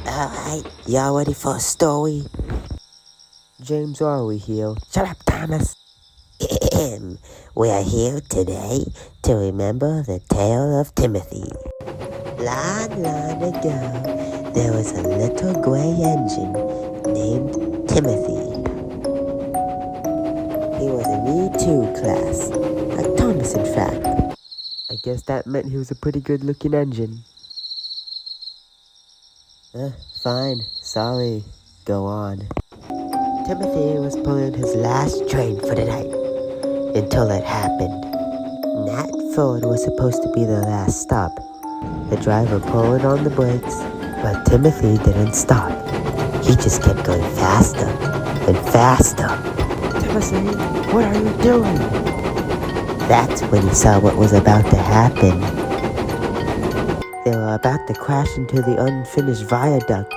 Alright, y'all ready for a story? James, are we here? Shut up, Thomas. We are here today to remember the tale of Timothy. Long, long ago, there was a little gray engine named Timothy. He was an E2 class, like Thomas in fact. I guess that meant he was a pretty good looking engine. Fine, sorry, go on. Timothy was pulling his last train for the night, until it happened. Nat Ford was supposed to be the last stop, the driver pulling on the brakes, but Timothy didn't stop. He just kept going faster and faster. Timothy, what are you doing? That's when he saw what was about to happen. They were about to crash into the unfinished viaduct.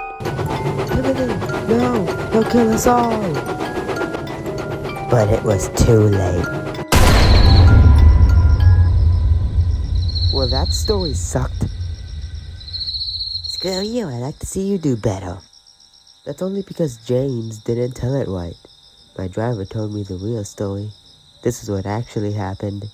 Timothy, no, he'll kill us all. But it was too late. Well, that story sucked. Screw you, I'd like to see you do better. That's only because James didn't tell it right. My driver told me the real story. This is what actually happened.